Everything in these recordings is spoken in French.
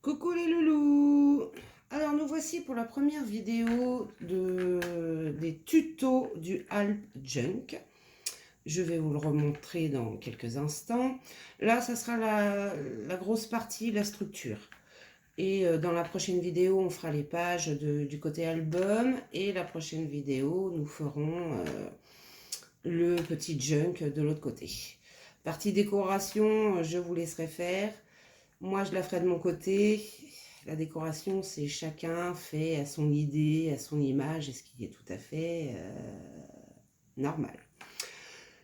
Coucou les loulous. Alors nous voici pour la première vidéo des tutos du Alp Junk. Je vais vous le remontrer dans quelques instants. Là, ça sera la grosse partie, la structure. Et dans la prochaine vidéo, on fera les pages du côté album. Et la prochaine vidéo, nous ferons le petit junk de l'autre côté. Partie décoration, je vous laisserai faire. Moi, je la ferai de mon côté. La décoration, c'est chacun fait à son idée, à son image, et ce qui est tout à fait normal.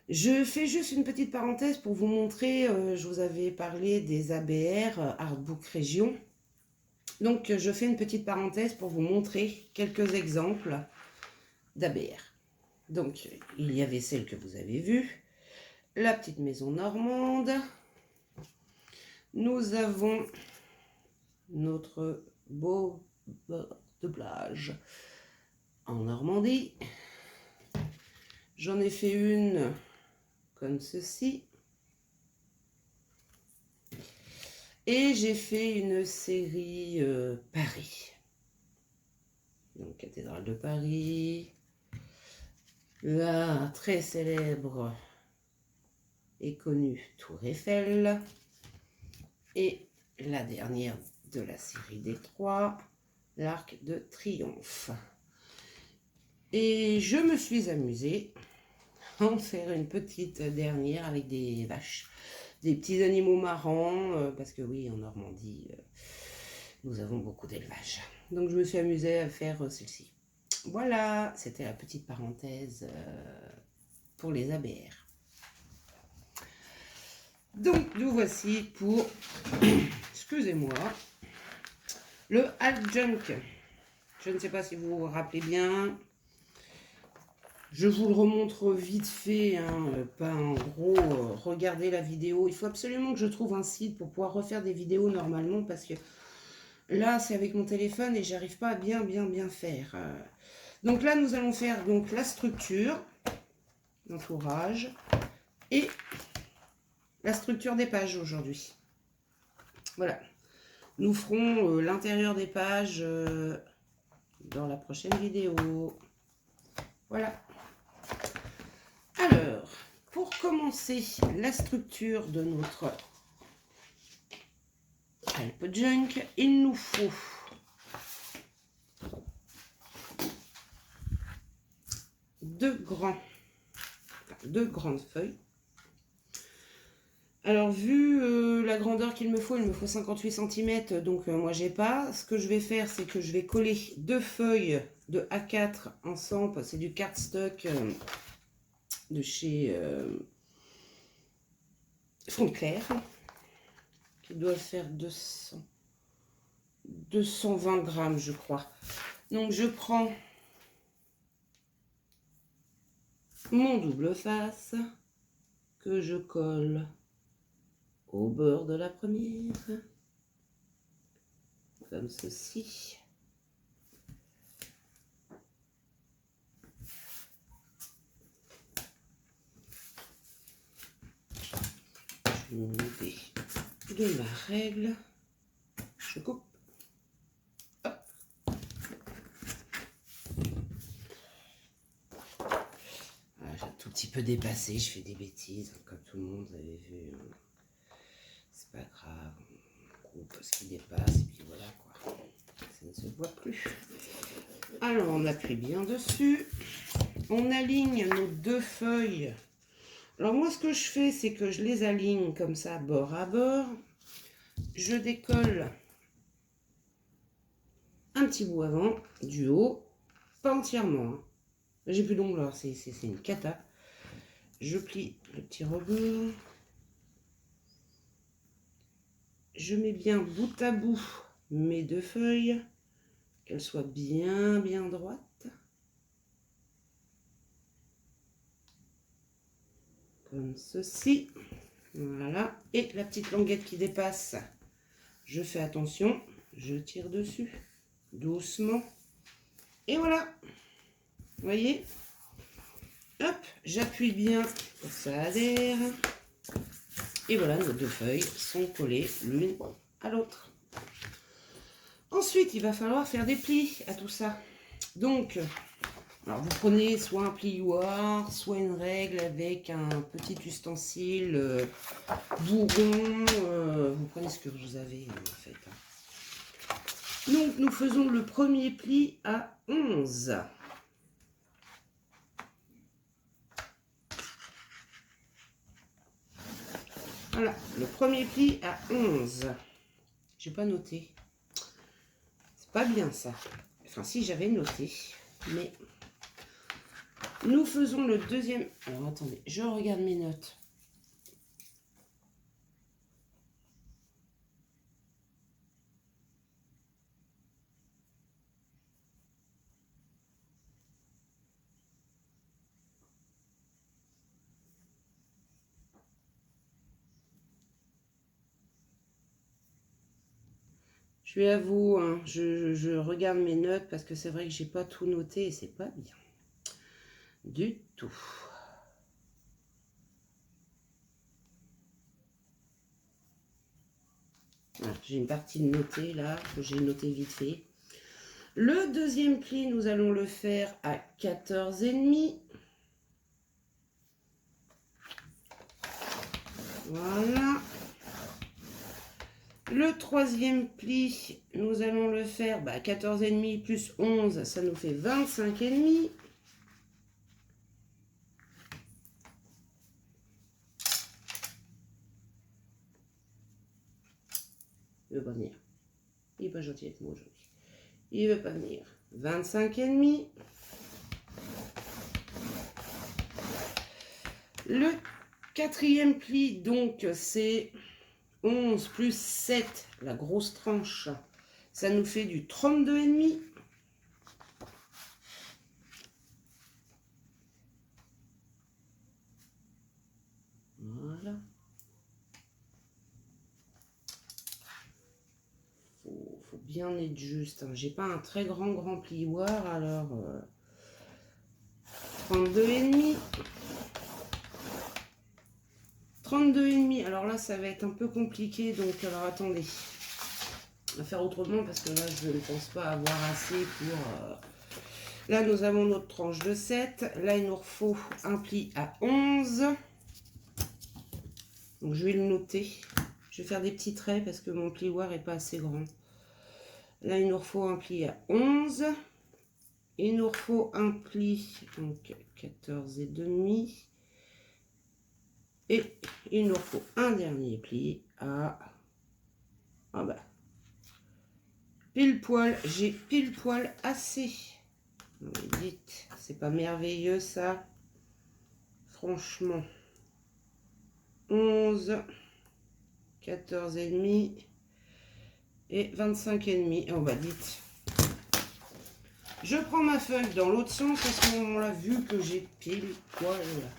Je fais juste une petite parenthèse pour vous montrer, je vous avais parlé des ABR, Artbook Région. Donc, je fais une petite parenthèse pour vous montrer quelques exemples d'ABR. Donc, il y avait celle que vous avez vue, la petite maison normande. Nous avons notre beau bord de plage en Normandie. J'en ai fait une comme ceci. Et j'ai fait une série Paris. Donc, cathédrale de Paris. La très célèbre et connue Tour Eiffel. Et la dernière de la série des trois, l'Arc de Triomphe. Et je me suis amusée à en faire une petite dernière avec des vaches, des petits animaux marrants, parce que oui, en Normandie, nous avons beaucoup d'élevage. Donc je me suis amusée à faire celle-ci. Voilà, c'était la petite parenthèse pour les ABR. Donc nous voici pour, excusez-moi, le Alp Junk. Je ne sais pas si vous vous rappelez bien. Je vous le remontre vite fait, hein, pas en gros. Regardez la vidéo. Il faut absolument que je trouve un site pour pouvoir refaire des vidéos normalement, parce que là, c'est avec mon téléphone et j'arrive pas à bien faire. Donc là, nous allons faire donc la structure, l'entourage et la structure des pages aujourd'hui. Voilà. Nous ferons l'intérieur des pages dans la prochaine vidéo. Voilà. Alors, pour commencer la structure de notre Alp Junk, il nous faut deux grandes feuilles. Alors, vu la grandeur qu'il me faut, il me faut 58 cm, donc moi j'ai pas. Ce que je vais faire, c'est que je vais coller deux feuilles de A4 ensemble. C'est du cardstock de chez Front Clair, qui doit faire 220 grammes, je crois. Donc je prends mon double face que je colle au bord de la première, comme ceci. Je me mets de ma règle, je coupe. Hop. Voilà, j'ai un tout petit peu dépassé, je fais des bêtises, comme tout le monde, vous avez vu. C'est pas grave, on coupe ce qui dépasse, et puis voilà quoi. Ça ne se voit plus. Alors, on appuie bien dessus. On aligne nos deux feuilles. Alors moi, ce que je fais, c'est que je les aligne comme ça, bord à bord. Je décolle un petit bout avant, du haut, pas entièrement. Hein. J'ai plus d'ongles, alors c'est une cata. Je plie le petit rebord. Je mets bien bout à bout mes deux feuilles, qu'elles soient bien droites. Comme ceci. Voilà. Et la petite languette qui dépasse, je fais attention, je tire dessus, doucement. Et voilà. Vous voyez? Hop, j'appuie bien pour que ça adhère. Et voilà, nos deux feuilles sont collées l'une à l'autre. Ensuite, il va falloir faire des plis à tout ça. Donc, alors vous prenez soit un plioir, soit une règle avec un petit ustensile bourron. Vous prenez ce que vous avez en fait. Donc, nous faisons le premier pli à 11. Voilà, le premier pli à 11. J'ai pas noté. C'est pas bien ça. Enfin, si j'avais noté. Mais nous faisons le deuxième. Alors attendez, je regarde mes notes. Je lui avoue, hein, je regarde mes notes parce que c'est vrai que j'ai pas tout noté et c'est pas bien. Du tout. Voilà, j'ai une partie de noter là, que j'ai noté vite fait. Le deuxième pli, nous allons le faire à 14,5. Voilà. Le troisième pli, nous allons le faire 14,5 plus 11, ça nous fait 25,5. Il ne veut pas venir. Il n'est pas gentil avec moi aujourd'hui. Il ne veut pas venir. 25,5. Le quatrième pli, donc, c'est 11 plus 7, la grosse tranche. Ça nous fait du 32,5. Voilà. Faut bien être juste. Hein. J'ai pas un très grand plioir, alors 32,5. 32,5. Alors là, ça va être un peu compliqué. Donc, alors attendez. On va faire autrement parce que là, je ne pense pas avoir assez pour... Là, nous avons notre tranche de 7. Là, il nous faut un pli à 11. Donc, je vais le noter. Je vais faire des petits traits parce que mon plioir n'est pas assez grand. Là, il nous faut un pli à 11. Il nous faut un pli, donc 14,5. Et il nous faut un dernier pli à... Ah bah, pile poil, j'ai pile poil assez. Dites, c'est pas merveilleux ça. Franchement. 11, 14,5 et 25,5. Oh bah dites. Je prends ma feuille dans l'autre sens parce qu'on l'a vu que j'ai pile poil là.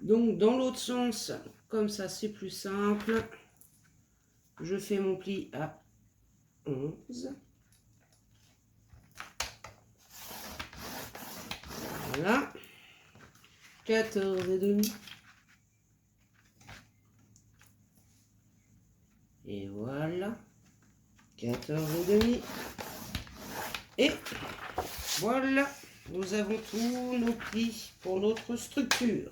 Donc dans l'autre sens, comme ça c'est plus simple. Je fais mon pli à 11. Voilà. 14,5. Et voilà. 14,5. Et voilà. Nous avons tous nos plis pour notre structure.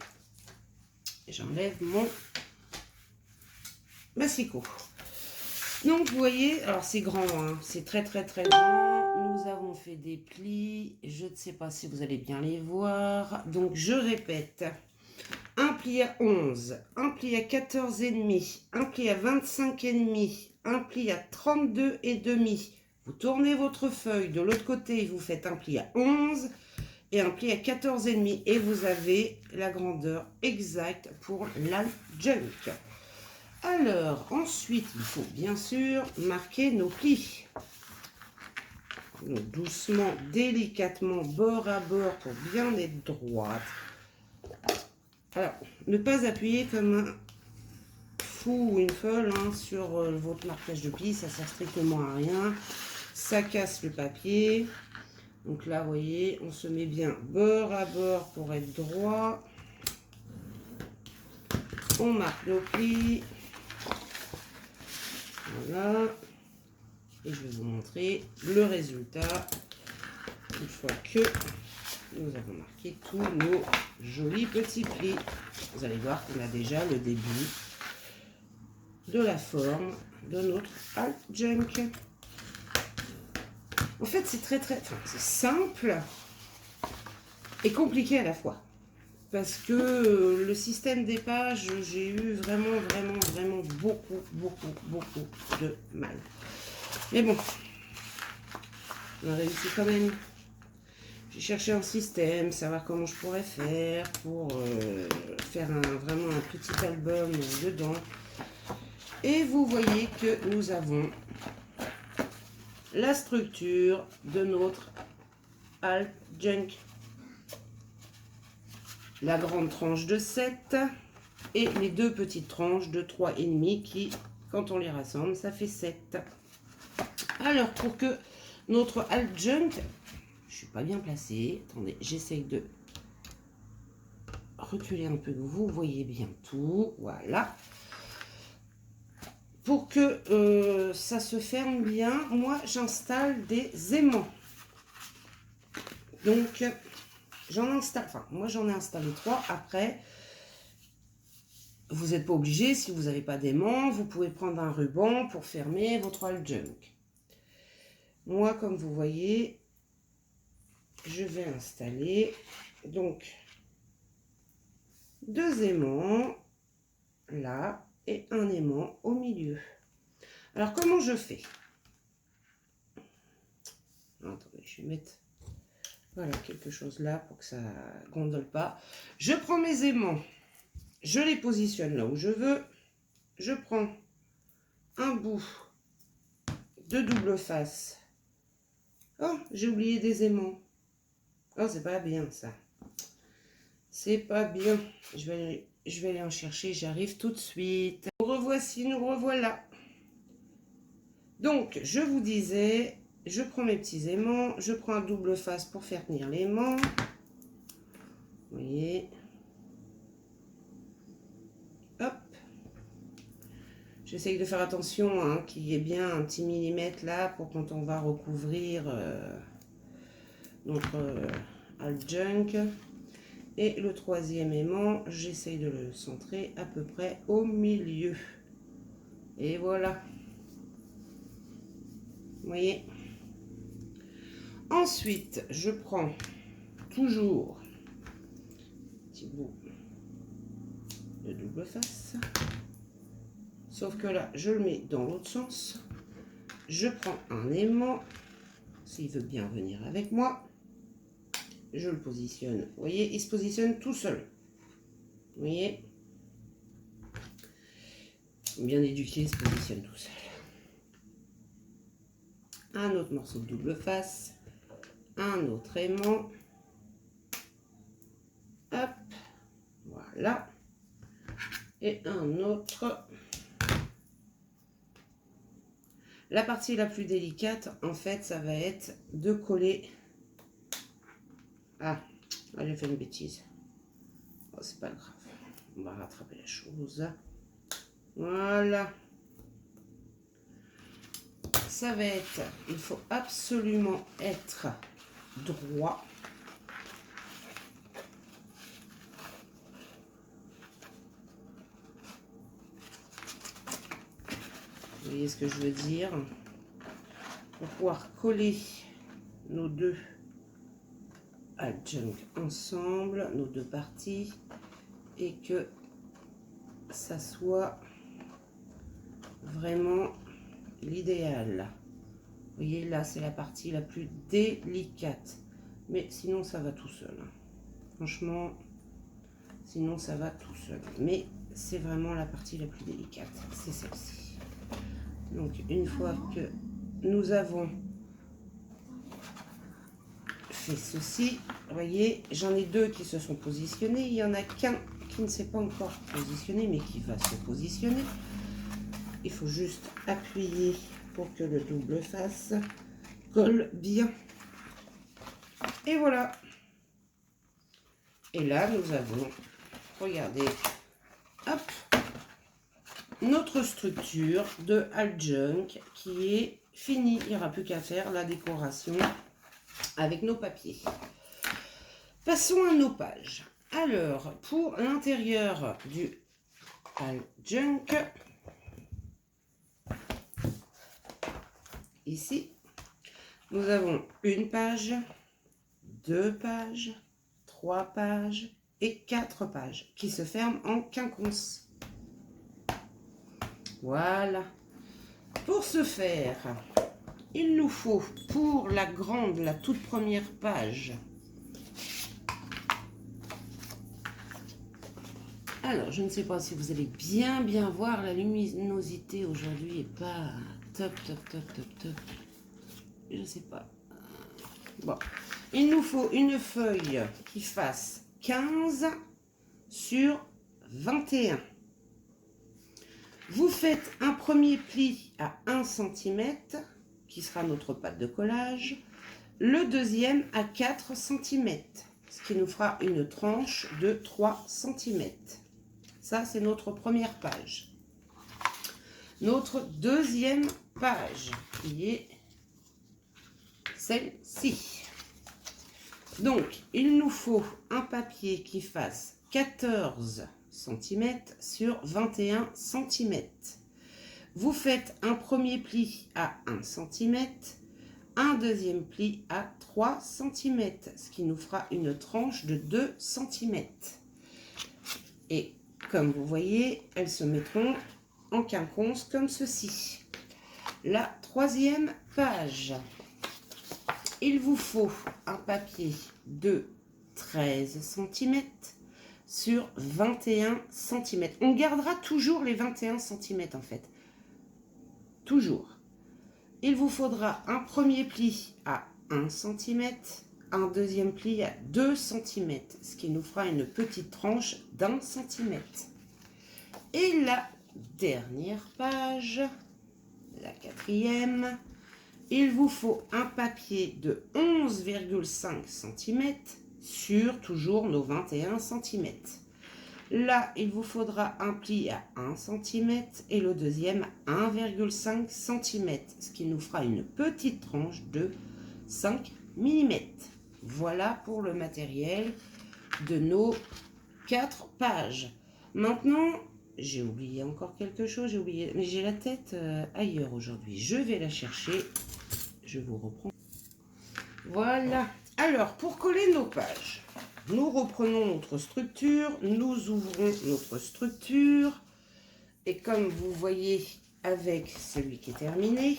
J'enlève mon massicot. Donc vous voyez, alors c'est grand, hein, c'est très grand. Nous avons fait des plis, je ne sais pas si vous allez bien les voir. Donc je répète, un pli à 11, un pli à 14,5, un pli à 25,5, un pli à 32,5. Vous tournez votre feuille de l'autre côté, vous faites un pli à 11 et un pli à 14,5 et vous avez la grandeur exacte pour l'Alp Junk. Alors, ensuite, il faut bien sûr marquer nos plis. Donc, doucement, délicatement, bord à bord pour bien être droite. Alors, ne pas appuyer comme un fou ou une folle hein, sur votre marquage de plis, ça sert strictement à rien. Ça casse le papier. Donc là, vous voyez, on se met bien bord à bord pour être droit. On marque nos plis. Voilà. Et je vais vous montrer le résultat une fois que nous avons marqué tous nos jolis petits plis. Vous allez voir qu'on a déjà le début de la forme de notre Alp Junk. En fait, c'est c'est simple et compliqué à la fois. Parce que le système des pages, j'ai eu vraiment beaucoup de mal. Mais bon, on a réussi quand même. J'ai cherché un système, savoir comment je pourrais faire pour faire vraiment un petit album dedans. Et vous voyez que nous avons la structure de notre Alp Junk. La grande tranche de 7 et les deux petites tranches de 3,5 qui, quand on les rassemble, ça fait 7. Alors, pour que notre Alp Junk, je suis pas bien placée, attendez, j'essaye de reculer un peu, que vous voyez bien tout, voilà. Pour que ça se ferme bien, moi j'installe des aimants. Donc, j'en installe, enfin, moi j'en ai installé 3. Après, vous n'êtes pas obligé, si vous n'avez pas d'aimant, vous pouvez prendre un ruban pour fermer votre Alp Junk. Moi, comme vous voyez, je vais installer donc 2 aimants là et un aimant au milieu. Alors, comment je fais? Attendez, je vais mettre voilà quelque chose là pour que ça gondole pas. Je prends mes aimants, je les positionne là où je veux. Je prends un bout de double face. Oh, j'ai oublié des aimants. Oh, c'est pas bien ça. C'est pas bien. Je vais aller en chercher, j'arrive tout de suite. Nous revoici, nous revoilà. Donc, je vous disais, je prends mes petits aimants, je prends un double face pour faire tenir l'aimant. Vous voyez. Hop. J'essaye de faire attention hein, qu'il y ait bien un petit millimètre là pour quand on va recouvrir notre Alp Junk. Et le 3e aimant, j'essaye de le centrer à peu près au milieu. Et voilà. Vous voyez. Ensuite, je prends toujours un petit bout de double face. Sauf que là, je le mets dans l'autre sens. Je prends un aimant, s'il veut bien venir avec moi. Je le positionne. Vous voyez, il se positionne tout seul. Vous voyez, bien éduqué, il se positionne tout seul. Un autre morceau de double face. Un autre aimant. Hop, voilà. Et un autre. La partie la plus délicate, en fait, ça va être de coller. Ah, j'ai fait une bêtise. Oh, c'est pas grave. On va rattraper la chose. Voilà. Ça va être, il faut absolument être droit. Vous voyez ce que je veux dire? Pour pouvoir coller nos deux Alp Junk ensemble, nos deux parties, et que ça soit vraiment l'idéal. Vous voyez, là, c'est la partie la plus délicate. Mais sinon, ça va tout seul. Franchement, sinon, ça va tout seul. Mais c'est vraiment la partie la plus délicate. C'est celle-ci. Donc, une fois que nous avons fait ceci, vous voyez, j'en ai 2 qui se sont positionnés. Il y en a qu'un qui ne s'est pas encore positionné, mais qui va se positionner. Il faut juste appuyer pour que le double face colle bien. Et voilà. Et là, nous avons, regardez, hop, notre structure de Alp Junk qui est fini. Il n'y aura plus qu'à faire la décoration avec nos papiers. Passons à nos pages. Alors, pour l'intérieur du Alp Junk, ici, nous avons une page, 2 pages, 3 pages et 4 pages qui se ferment en quinconce. Voilà. Pour ce faire, il nous faut pour la grande, la toute première page. Alors, je ne sais pas si vous allez bien voir, la luminosité aujourd'hui est pas top. Je ne sais pas. Bon, il nous faut une feuille qui fasse 15 sur 21. Vous faites un premier pli à 1 cm, qui sera notre pâte de collage. Le deuxième à 4 cm, ce qui nous fera une tranche de 3 cm. Ça, c'est notre première page. Notre deuxième page, qui est celle-ci. Donc, il nous faut un papier qui fasse 14 cm sur 21 cm. Vous faites un premier pli à 1 cm, un deuxième pli à 3 cm, ce qui nous fera une tranche de 2 cm. Et comme vous voyez, elles se mettront en quinconce comme ceci. La troisième page. Il vous faut un papier de 13 cm sur 21 cm. On gardera toujours les 21 cm en fait. Toujours. Il vous faudra un premier pli à 1 cm, un deuxième pli à 2 cm, ce qui nous fera une petite tranche d'1 cm. Et la dernière page, la quatrième, il vous faut un papier de 11,5 cm sur toujours nos 21 cm. Là, il vous faudra un pli à 1 cm et le deuxième à 1,5 cm, ce qui nous fera une petite tranche de 5 mm. Voilà pour le matériel de nos 4 pages. Maintenant, j'ai oublié encore quelque chose, mais j'ai la tête ailleurs aujourd'hui. Je vais la chercher. Je vous reprends. Voilà. Alors, pour coller nos pages, nous reprenons notre structure, nous ouvrons notre structure. Et comme vous voyez avec celui qui est terminé,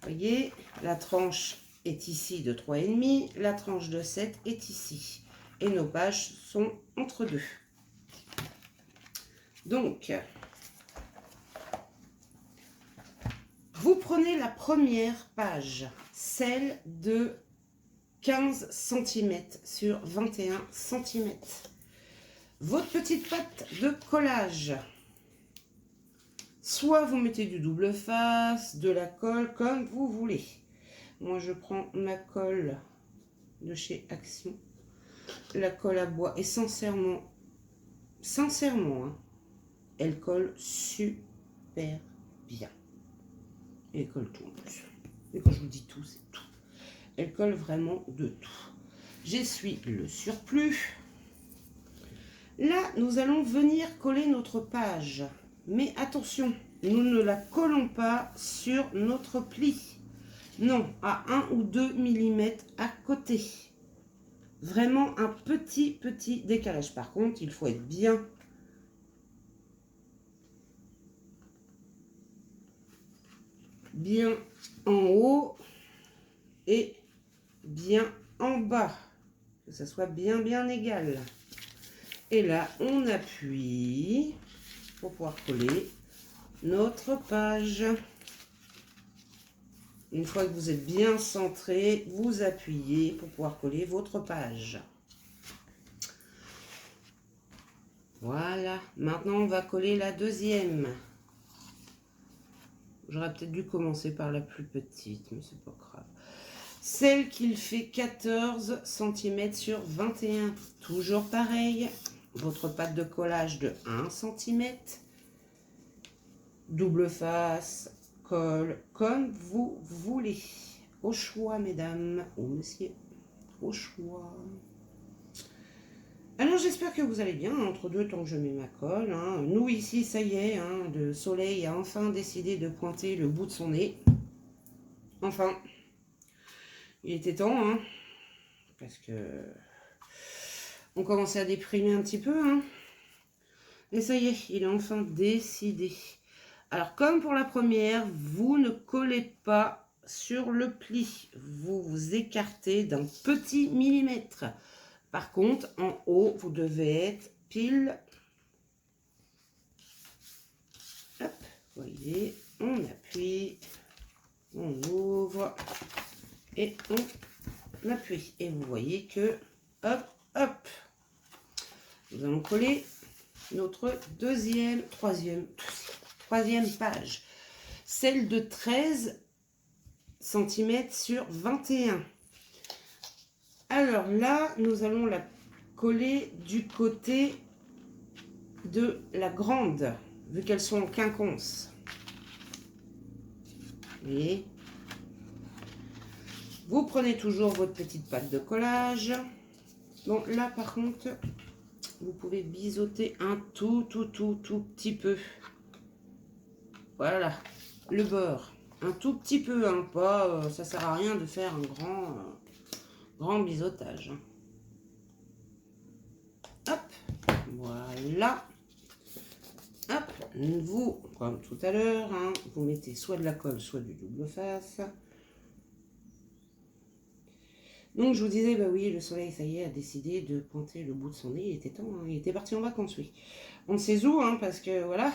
voyez, la tranche est ici de 3,5, la tranche de 7 est ici. Et nos pages sont entre deux. Donc, vous prenez la première page, celle de 15 cm sur 21 cm. Votre petite pâte de collage. Soit vous mettez du double face, de la colle, comme vous voulez. Moi, je prends ma colle de chez Action. La colle à bois et sincèrement, hein, elle colle super bien. Et elle colle tout en plus. Et quand je vous dis tout, c'est tout. Elle colle vraiment de tout. J'essuie le surplus. Là, nous allons venir coller notre page. Mais attention, nous ne la collons pas sur notre pli. Non, à 1 ou 2 mm à côté. Vraiment un petit décalage. Par contre, il faut être bien en haut et bien en bas, que ça soit bien égal. Et là, on appuie pour pouvoir coller notre page. Une fois que vous êtes bien centré, vous appuyez pour pouvoir coller votre page. Voilà, maintenant on va coller la deuxième. J'aurais peut-être dû commencer par la plus petite, mais c'est pas grave. Celle qui fait 14 cm sur 21. Toujours pareil. Votre pâte de collage de 1 cm. Double face, colle comme vous voulez. Au choix, mesdames ou messieurs, au choix. Alors j'espère que vous allez bien, entre deux temps que je mets ma colle. Hein. Nous ici, ça y est, hein, le soleil a enfin décidé de pointer le bout de son nez. Enfin, il était temps, hein, parce que on commençait à déprimer un petit peu. Hein. Et ça y est, il est enfin décidé. Alors comme pour la première, vous ne collez pas sur le pli. Vous vous écartez d'un petit millimètre. Par contre, en haut, vous devez être pile. Hop, voyez, on appuie, on ouvre et on appuie. Et vous voyez que, hop, hop, nous allons coller notre troisième page. Celle de 13 cm sur 21. Alors là, nous allons la coller du côté de la grande, vu qu'elles sont en quinconce. Vous voyez ? Vous prenez toujours votre petite pâte de collage. Bon, là par contre, vous pouvez biseauter un tout petit peu. Voilà, le bord. Un tout petit peu, hein, pas, ça sert à rien de faire un grand biseautage. Hop, voilà. Hop, vous, comme tout à l'heure, hein, vous mettez soit de la colle, soit du double face. Donc je vous disais, bah oui, le soleil, ça y est, a décidé de pointer le bout de son nez. Il était temps, hein, il était parti en vacances, oui. On ne sait où, hein, parce que voilà,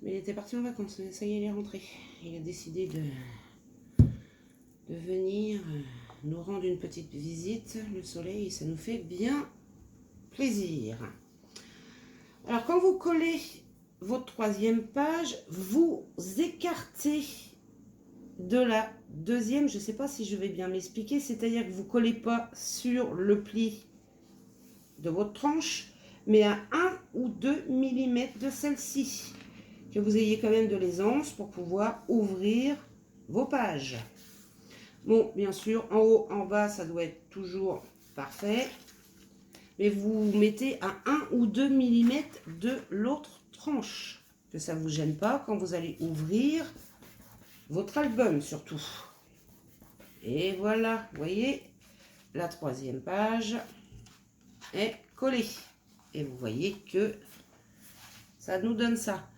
mais il était parti en vacances. Ça y est, il est rentré. Il a décidé de venir nous rendre une petite visite. Le soleil, ça nous fait bien plaisir. Alors quand vous collez votre troisième page, vous écartez de la deuxième. Je ne sais pas si je vais bien m'expliquer, c'est-à-dire que vous ne collez pas sur le pli de votre tranche, mais à 1 ou 2 mm de celle-ci, que vous ayez quand même de l'aisance pour pouvoir ouvrir vos pages. Bon, bien sûr, en haut, en bas, ça doit être toujours parfait, mais vous mettez à 1 ou 2 mm de l'autre tranche, que ça ne vous gêne pas quand vous allez ouvrir votre album surtout. Et voilà, vous voyez, la troisième page est collée. Et vous voyez que ça nous donne ça.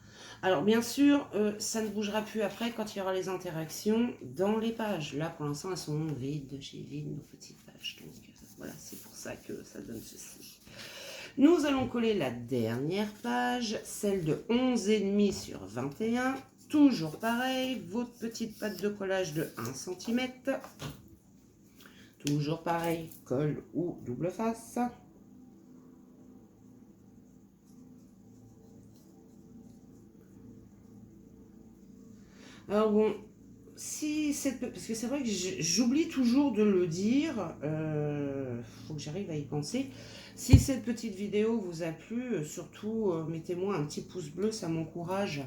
Alors bien sûr, ça ne bougera plus après quand il y aura les interactions dans les pages. Là, pour l'instant, elles sont vides, j'ai vide nos petites pages. Donc voilà, c'est pour ça que ça donne ceci. Nous allons coller la dernière page, celle de 11,5 sur 21. Toujours pareil, votre petite pâte de collage de 1 cm. Toujours pareil, colle ou double face. Alors bon, si cette... parce que c'est vrai que j'oublie toujours de le dire, faut que j'arrive à y penser. Si cette petite vidéo vous a plu, surtout mettez-moi un petit pouce bleu, ça m'encourage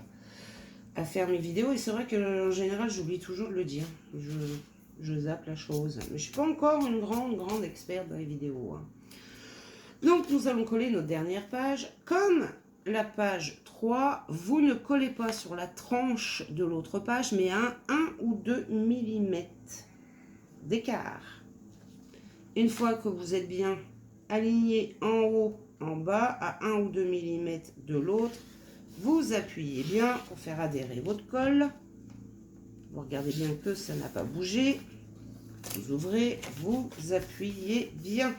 à faire mes vidéos. Et c'est vrai qu'en général, j'oublie toujours de le dire. Je zappe la chose. Mais je ne suis pas encore une grande experte dans les vidéos. Hein. Donc, nous allons coller nos dernières pages. Comme la page 3, vous ne collez pas sur la tranche de l'autre page, mais à 1 ou 2 mm d'écart. Une fois que vous êtes bien aligné en haut, en bas, à 1 ou 2 mm de l'autre, vous appuyez bien pour faire adhérer votre colle. Vous regardez bien que ça n'a pas bougé. Vous ouvrez, vous appuyez bien.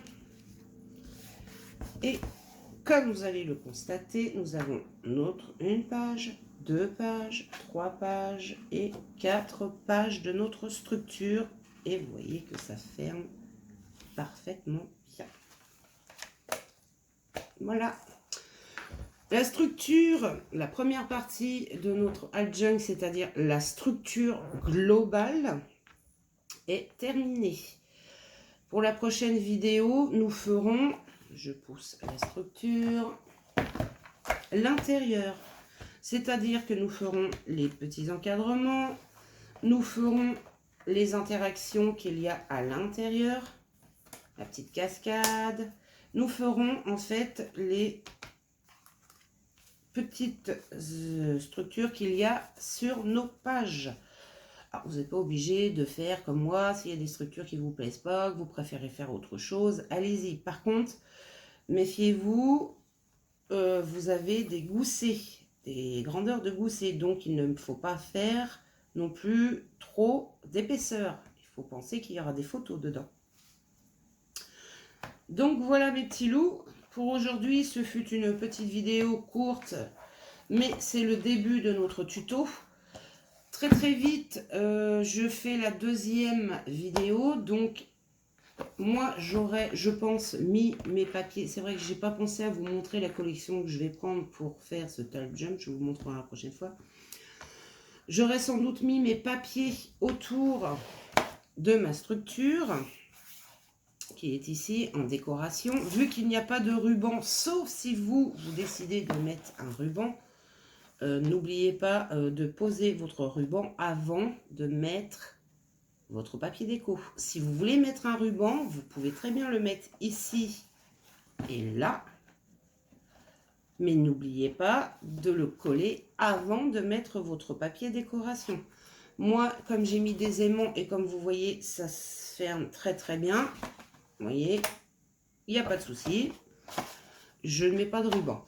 Et comme vous allez le constater, nous avons une page, 2 pages, 3 pages et 4 pages de notre structure. Et vous voyez que ça ferme parfaitement bien. Voilà. La structure, la première partie de notre adjunct, c'est-à-dire la structure globale, est terminée. Pour la prochaine vidéo, nous ferons, je pousse la structure, l'intérieur. C'est-à-dire que nous ferons les petits encadrements, nous ferons les interactions qu'il y a à l'intérieur, la petite cascade. Nous ferons en fait les petites structures qu'il y a sur nos pages. Alors, vous n'êtes pas obligé de faire comme moi. S'il y a des structures qui ne vous plaisent pas, que vous préférez faire autre chose, allez-y. Par contre, méfiez-vous, vous avez des goussets, des grandeurs de goussets. Donc, il ne faut pas faire non plus trop d'épaisseur. Il faut penser qu'il y aura des photos dedans. Donc, voilà mes petits loups. Pour aujourd'hui, ce fut une petite vidéo courte, mais c'est le début de notre tuto. Très très vite, je fais la deuxième vidéo. Donc, moi, j'aurais, je pense, mis mes papiers. C'est vrai que j'ai pas pensé à vous montrer la collection que je vais prendre pour faire ce Talp Jump. Je vous montrerai la prochaine fois. J'aurais sans doute mis mes papiers autour de ma structure, qui est ici en décoration. Vu qu'il n'y a pas de ruban, sauf si vous décidez de mettre un ruban, n'oubliez pas de poser votre ruban avant de mettre votre papier déco. Si vous voulez mettre un ruban, vous pouvez très bien le mettre ici et là. Mais n'oubliez pas de le coller avant de mettre votre papier décoration. Moi, comme j'ai mis des aimants et comme vous voyez, ça se ferme très très bien. Vous voyez, il n'y a pas de souci. Je ne mets pas de ruban.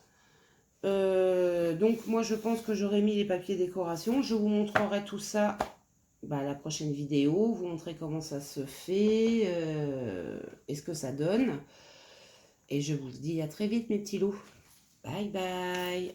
Donc moi, je pense que j'aurais mis les papiers décoration. Je vous montrerai tout ça à la prochaine vidéo. Vous montrer comment ça se fait et ce que ça donne. Et je vous dis à très vite, mes petits loups. Bye bye.